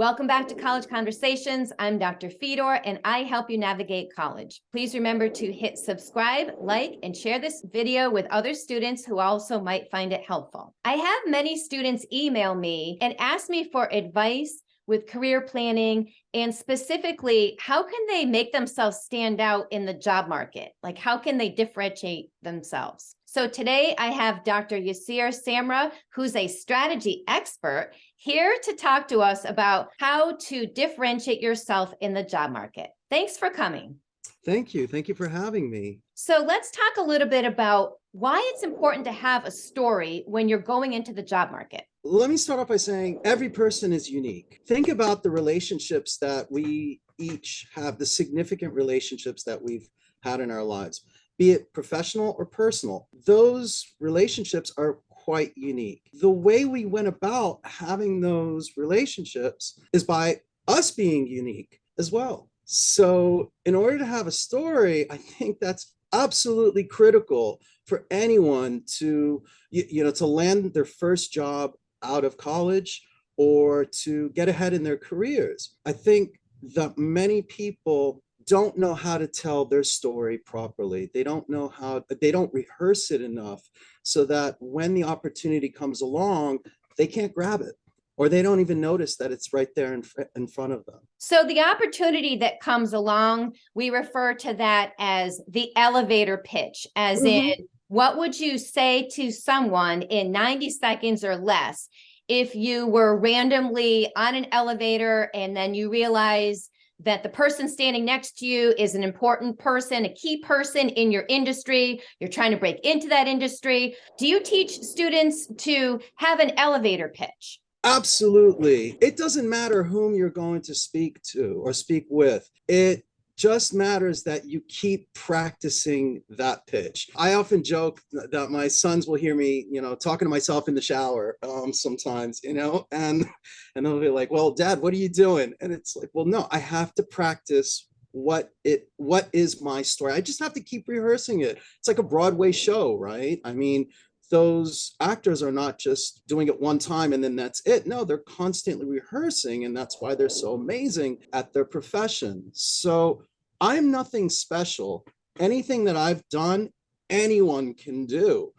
Welcome back to College Conversations. I'm Dr. Fedor, and I help you navigate college. Please remember to hit subscribe, like, and share this video with other students who also might find it helpful. I have many students email me and ask me for advice with career planning, and specifically, how can they make themselves stand out in the job market? Like, how can they differentiate themselves? So today I have Dr. Samra, who's a strategy expert, here to talk to us about how to differentiate yourself in the job market. Thanks for coming. Thank you. Thank you for having me. So let's talk a little bit about why it's important to have a story when you're going into the job market. Let me start off by saying every person is unique. Think about the relationships that we each have, the significant relationships that we've had in our lives, be it professional or personal. Those relationships are quite unique. The way we went about having those relationships is by us being unique as well. So in order to have a story, I think that's absolutely critical for anyone to, to land their first job out of college or to get ahead in their careers. I think that many people don't know how to tell their story properly. They don't rehearse it enough so that when the opportunity comes along, they can't grab it, or they don't even notice that it's right there in front of them. So the opportunity that comes along, we refer to that as the elevator pitch, as in, what would you say to someone in 90 seconds or less if you were randomly on an elevator and then you realize that the person standing next to you is an important person, a key person in your industry, you're trying to break into that industry? Do you teach students to have an elevator pitch? Absolutely. It doesn't matter whom you're going to speak to or speak with. It just matters that you keep practicing that pitch. I often joke that my sons will hear me, talking to myself in the shower sometimes, and they'll be like, "Well, Dad, what are you doing?" And it's like, well, no, I have to practice what is my story. I just have to keep rehearsing it. It's like a Broadway show, right? I mean, those actors are not just doing it one time and then that's it. No, they're constantly rehearsing, and that's why they're so amazing at their profession. So I'm nothing special. Anything that I've done, anyone can do.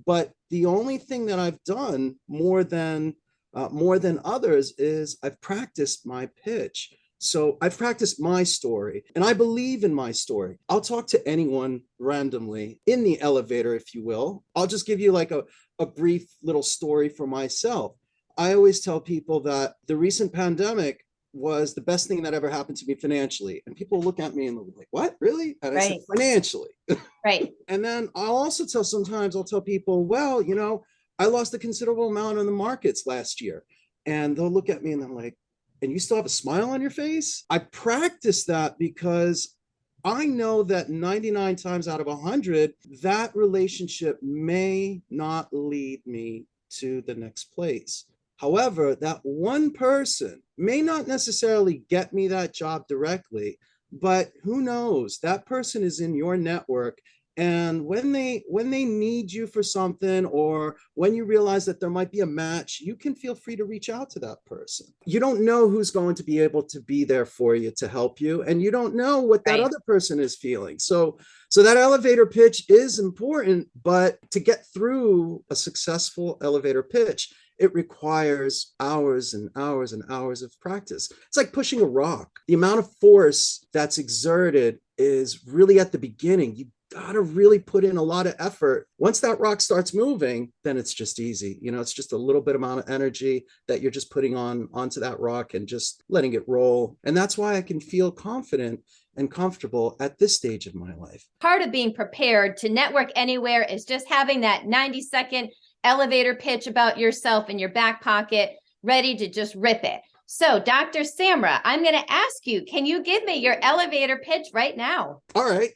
But the only thing that I've done more than others is I've practiced my pitch. So I've practiced my story, and I believe in my story. I'll talk to anyone randomly in the elevator, if you will. I'll just give you like a brief little story for myself. I always tell people that the recent pandemic was the best thing that ever happened to me financially. And people look at me and they'll be like, "What, really?" And I said, "Financially." Right. And then I'll tell people, well, I lost a considerable amount on the markets last year. And they'll look at me and they're like, "And you still have a smile on your face?" I practice that because I know that 99 times out of 100, that relationship may not lead me to the next place. However, that one person may not necessarily get me that job directly, but who knows? That person is in your network. And when they need you for something, or when you realize that there might be a match, you can feel free to reach out to that person. You don't know who's going to be able to be there for you to help you, and you don't know what that other person is feeling. So that elevator pitch is important, but to get through a successful elevator pitch, it requires hours and hours and hours of practice. It's like pushing a rock. The amount of force that's exerted is really at the beginning. You gotta really put in a lot of effort. Once that rock starts moving, then it's just easy. It's just a little bit amount of energy that you're just putting onto that rock and just letting it roll. And that's why I can feel confident and comfortable at this stage of my life. Part of being prepared to network anywhere is just having that 90-second elevator pitch about yourself in your back pocket, ready to just rip it. So, Dr. Samra, I'm going to ask you, can you give me your elevator pitch right now? All right.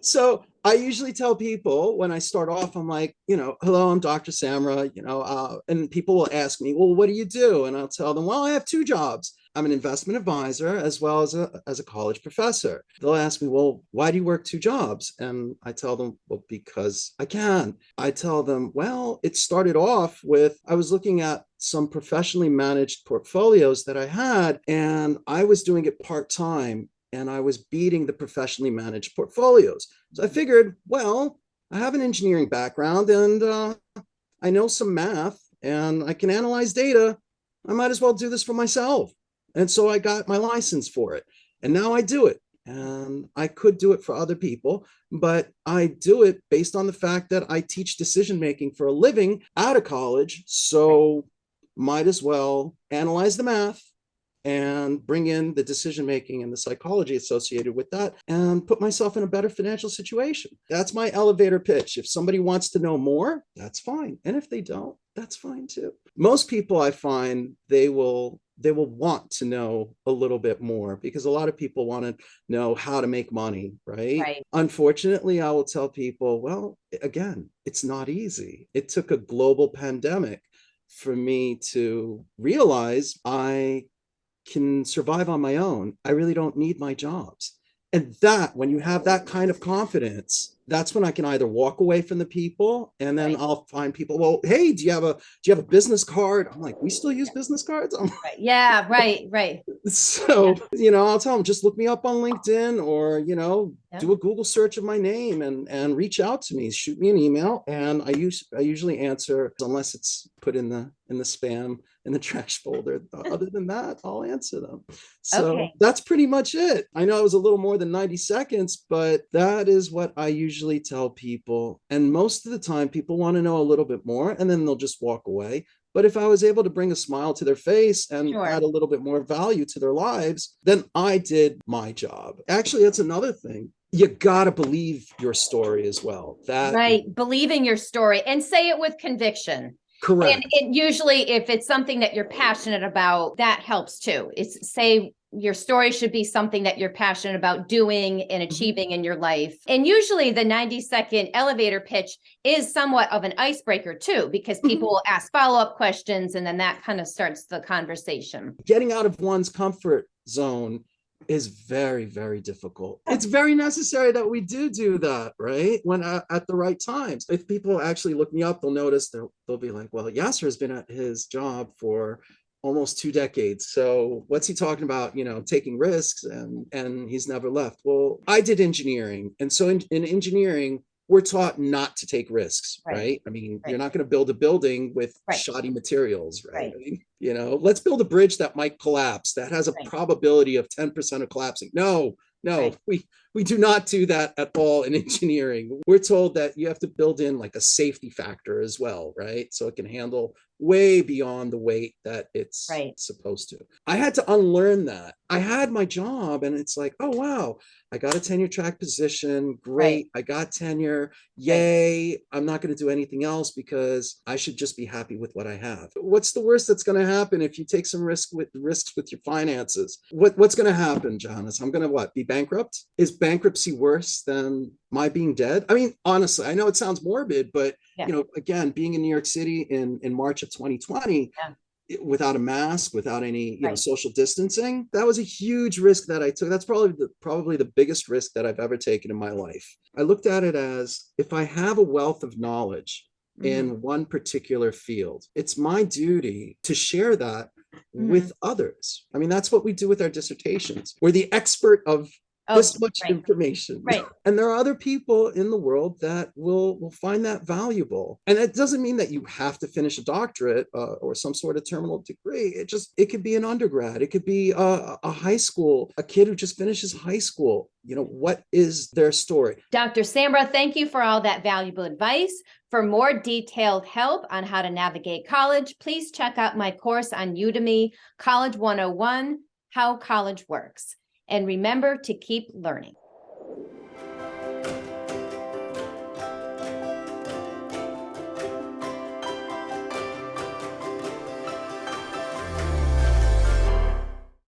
So I usually tell people when I start off, I'm like, "Hello, I'm Dr. Samra," and people will ask me, "Well, what do you do?" And I'll tell them, "Well, I have two jobs. I'm an investment advisor as well as a college professor. They'll ask me, well, why do you work two jobs? And I tell them, well, because I can. I tell them, well, it started off with, I was looking at some professionally managed portfolios that I had, and I was doing it part-time, and I was beating the professionally managed portfolios. So I figured, well, I have an engineering background and I know some math and I can analyze data. I might as well do this for myself. And so I got my license for it. And now I do it. And I could do it for other people, but I do it based on the fact that I teach decision making for a living out of college. So might as well analyze the math and bring in the decision making and the psychology associated with that and put myself in a better financial situation. That's my elevator pitch. If somebody wants to know more, that's fine. And if they don't, that's fine too. Most people, I find, they will want to know a little bit more because a lot of people want to know how to make money, right? Right. Unfortunately, I will tell people, well, again, it's not easy. It took a global pandemic for me to realize I can survive on my own. I really don't need my jobs. And that, when you have that kind of confidence, that's when I can either walk away from the people and then Right. I'll find people, well, hey, do you have a business card? I'm like, we still use business cards? Right. Yeah, right. So, I'll tell them, just look me up on LinkedIn or, Yeah. do a Google search of my name and reach out to me, shoot me an email. And I usually answer unless it's put in the spam in the trash folder. Other than that, I'll answer them. So Okay. that's pretty much it. I know it was a little more than 90 seconds, but that is what I usually tell people. And most of the time people want to know a little bit more and then they'll just walk away. But if I was able to bring a smile to their face and Sure. add a little bit more value to their lives, then I did my job. Actually, that's another thing. You got to believe your story as well. Right. Believing your story and say it with conviction. Correct. And usually if it's something that you're passionate about, that helps too. It's say your story should be something that you're passionate about doing and achieving in your life. And usually the 90-second elevator pitch is somewhat of an icebreaker too, because people will ask follow-up questions and then that kind of starts the conversation. Getting out of one's comfort zone is very, very difficult. It's very necessary that we do that, right? When at the right times. If people actually look me up, they'll notice they'll be like, well, Yasser has been at his job for almost 2 decades. So what's he talking about, taking risks and he's never left. Well, I did engineering. And so in engineering, we're taught not to take risks, right? I mean, you're not going to build a building with shoddy materials, right? I mean, let's build a bridge that might collapse, that has a probability of 10% of collapsing. No, we do not do that at all in engineering. We're told that you have to build in like a safety factor as well, right? So it can handle way beyond the weight that it's supposed to. I had to unlearn that. I had my job and it's like, oh, wow, I got a tenure track position. Great. I got tenure. Yay. I'm not going to do anything else because I should just be happy with what I have. What's the worst that's going to happen if you take some risks with your finances? What's going to happen, Janice? I'm going to be bankrupt? Is bankruptcy worse than my being dead? I mean, honestly, I know it sounds morbid, but again, being in New York City in March of 2020, without a mask, without any social distancing, that was a huge risk that I took. That's probably the biggest risk that I've ever taken in my life. I looked at it as, if I have a wealth of knowledge in one particular field, it's my duty to share that with others. I mean, that's what we do with our dissertations. We're the expert of this much information. And there are other people in the world that will find that valuable. And it doesn't mean that you have to finish a doctorate or some sort of terminal degree. It could be an undergrad. It could be a high school, a kid who just finishes high school. What is their story? Dr. Samra, thank you for all that valuable advice. For more detailed help on how to navigate college, please check out my course on Udemy, College 101, How College Works. And remember to keep learning.